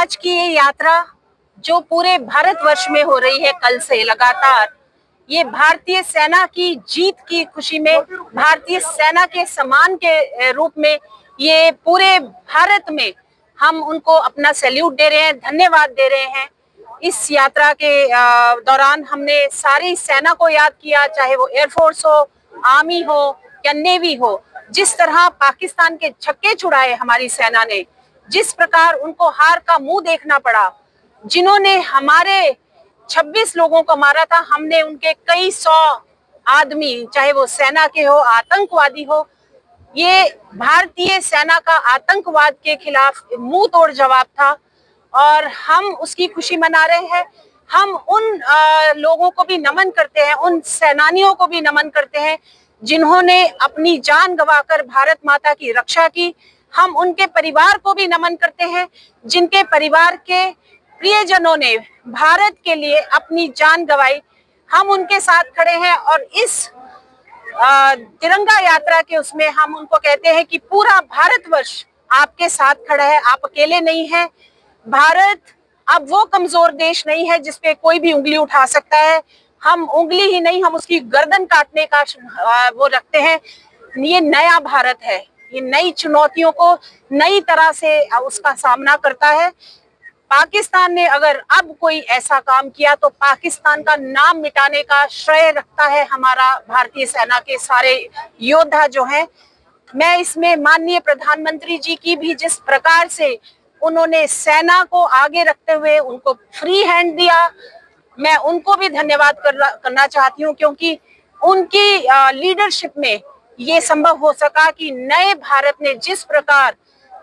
आज की ये यात्रा जो पूरे भारतवर्ष में हो रही है कल से लगातार, ये भारतीय सेना की जीत की खुशी में, भारतीय सेना के सम्मान के रूप में ये पूरे भारत में हम उनको अपना सैल्यूट दे रहे हैं, धन्यवाद दे रहे हैं। इस यात्रा के दौरान हमने सारी सेना को याद किया, चाहे वो एयरफोर्स हो, आर्मी हो या नेवी हो। जिस तरह पाकिस्तान के छक्के छुड़ाए हमारी सेना ने, जिस प्रकार उनको हार का मुंह देखना पड़ा, जिन्होंने हमारे 26 लोगों को मारा था, हमने उनके कई 100 आदमी, चाहे वो सेना के हो, आतंकवादी हो, ये भारतीय सेना का आतंकवाद के खिलाफ मुंह तोड़ जवाब था और हम उसकी खुशी मना रहे हैं। हम उन लोगों को भी नमन करते हैं, उन सेनानियों को भी नमन करते हैं जिन्होंने अपनी जान गंवाकर भारत माता की रक्षा की। हम उनके परिवार को भी नमन करते हैं जिनके परिवार के प्रियजनों ने भारत के लिए अपनी जान गंवाई। हम उनके साथ खड़े हैं और इस तिरंगा यात्रा के उसमें हम उनको कहते हैं कि पूरा भारतवर्ष आपके साथ खड़ा है, आप अकेले नहीं हैं। भारत अब वो कमजोर देश नहीं है जिसपे कोई भी उंगली उठा सकता है। हम उंगली ही नहीं, हम उसकी गर्दन काटने का वो रखते हैं। ये नया भारत है, ये नई चुनौतियों को नई तरह से उसका सामना करता है। पाकिस्तान ने अगर अब कोई ऐसा काम किया तो पाकिस्तान का नाम मिटाने का श्रेय रखता है हमारा भारतीय सेना के सारे योद्धा जो हैं। मैं इसमें माननीय प्रधानमंत्री जी की भी जिस प्रकार से उन्होंने सेना को आगे रखते हुए उनको फ्री हैंड दिया, मैं उनको भी धन्यवाद करना चाहती हूँ, क्योंकि उनकी लीडरशिप में ये संभव हो सका कि नए भारत ने जिस प्रकार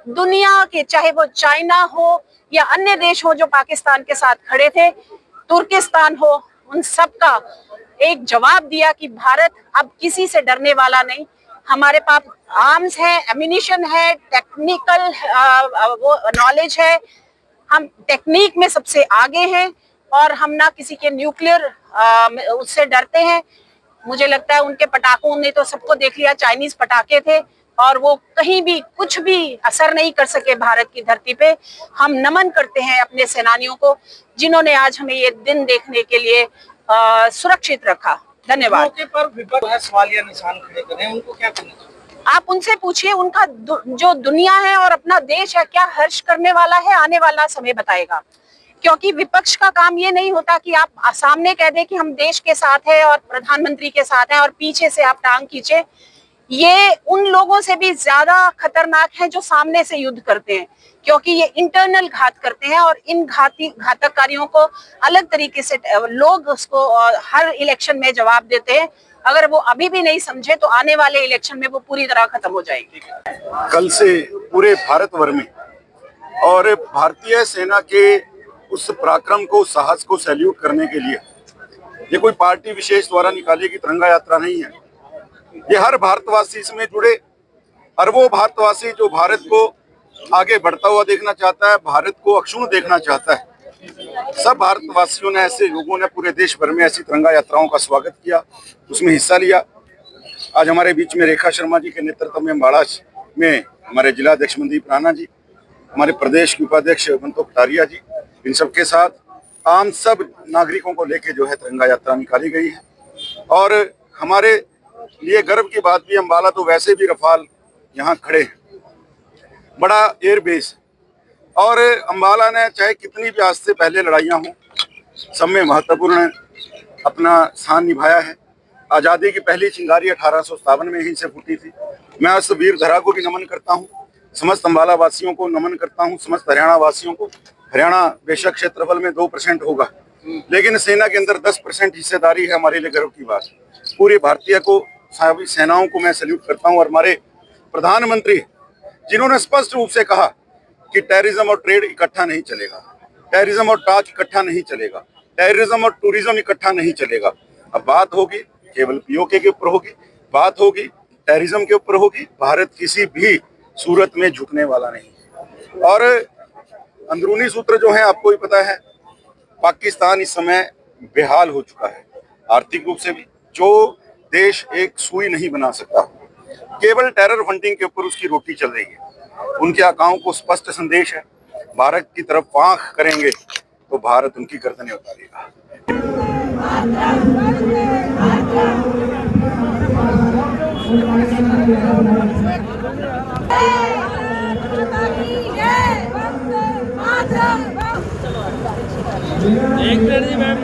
दुनिया के, चाहे वो चाइना हो या अन्य देश हो जो पाकिस्तान के साथ खड़े थे, तुर्किस्तान हो, उन सब का एक जवाब दिया कि भारत अब किसी से डरने वाला नहीं। हमारे पास आर्म्स है, एम्यूनिशन है, टेक्निकल वो नॉलेज है, हम टेक्निक में सबसे आगे हैं और हम ना किसी के न्यूक्लियर उससे डरते हैं। मुझे लगता है उनके पटाखों ने तो सबको देख लिया, चाइनीज पटाखे थे और वो कहीं भी कुछ भी असर नहीं कर सके भारत की धरती पे। हम नमन करते हैं अपने सेनानियों को जिन्होंने आज हमें ये दिन देखने के लिए सुरक्षित रखा। धन्यवाद। पर विपक्ष सवालिया निशान खड़े करें, उनको क्या करना चाहिए? आप उनसे पूछिए, उनका जो दुनिया है और अपना देश है क्या हर्ष करने वाला है, आने वाला समय बताएगा। क्योंकि विपक्ष का काम ये नहीं होता कि आप सामने कह दें कि हम देश के साथ हैं और प्रधानमंत्री के साथ हैं और पीछे से आप टांग खींचे। ये उन लोगों से भी ज्यादा खतरनाक है जो सामने से युद्ध करते हैं, क्योंकि ये इंटरनल घात करते हैं और इन घातकारियों को अलग तरीके से लोग उसको हर इलेक्शन में जवाब देते हैं। अगर वो अभी भी नहीं समझे तो आने वाले इलेक्शन में वो पूरी तरह खत्म हो जाएगी। कल से पूरे भारतभर में और भारतीय सेना के उस पराक्रम को, साहस को सैल्यूट करने के लिए ये कोई पार्टी विशेष द्वारा निकाली गई तिरंगा यात्रा नहीं है। ये हर भारतवासी इसमें जुड़े, अरबों भारतवासी जो भारत को आगे बढ़ता हुआ देखना चाहता है, भारत को अक्षुण्ण देखना चाहता है, सब भारतवासियों ने, ऐसे लोगों ने पूरे देश भर में ऐसी तिरंगा यात्राओं का स्वागत किया, उसमें हिस्सा लिया। आज हमारे बीच में रेखा शर्मा जी के नेतृत्व में अम्बाड़ा में हमारे जिलाध्यक्ष मनदीप राणा जी, हमारे प्रदेश के उपाध्यक्ष बंतो कटारिया जी, इन सबके साथ आम सब नागरिकों को लेके जो है तिरंगा यात्रा निकाली गई है। और हमारे लिए गर्व की बात भी, अम्बाला तो वैसे भी रफाल यहाँ खड़े हैं, बड़ा एयरबेस, और अम्बाला ने चाहे कितनी भी आज से पहले लड़ाइयाँ हों, सब में महत्वपूर्ण अपना स्थान निभाया है। आज़ादी की पहली चिंगारी 1857 में यहीं से फूटी थी। मैं उस वीर धरा को भी नमन करता हूँ, समस्त अम्बाला वासियों को नमन करता हूँ, समस्त हरियाणा वासियों को। हरियाणा बेशक क्षेत्रफल में 2% होगा, लेकिन सेना के अंदर 10% हिस्सेदारी है, हमारे लिए गर्व की बात। पूरी भारतीय को, सभी सेनाओं को मैं सैल्यूट करता हूँ। और हमारे प्रधानमंत्री जिन्होंने स्पष्ट रूप से कहा कि टेररिज्म और ट्रेड इकट्ठा नहीं चलेगा, टेररिज्म और टाच इकट्ठा नहीं चलेगा, टेररिज्म और टूरिज्म इकट्ठा नहीं चलेगा। अब बात होगी केवल पीओके के ऊपर होगी, बात होगी टेररिज्म के ऊपर होगी। भारत किसी भी सूरत में झुकने वाला नहीं। और अंदरूनी सूत्र जो है आपको ही पता है, पाकिस्तान इस समय बेहाल हो चुका है आर्थिक रूप से भी। जो देश एक सुई नहीं बना सकता, केवल टेरर फंडिंग के ऊपर उसकी रोटी चल रही है। उनके आकाओं को स्पष्ट संदेश है, भारत की तरफ आंख करेंगे तो भारत उनकी गर्दनें उतारेगा। एक मिनट जी मैम।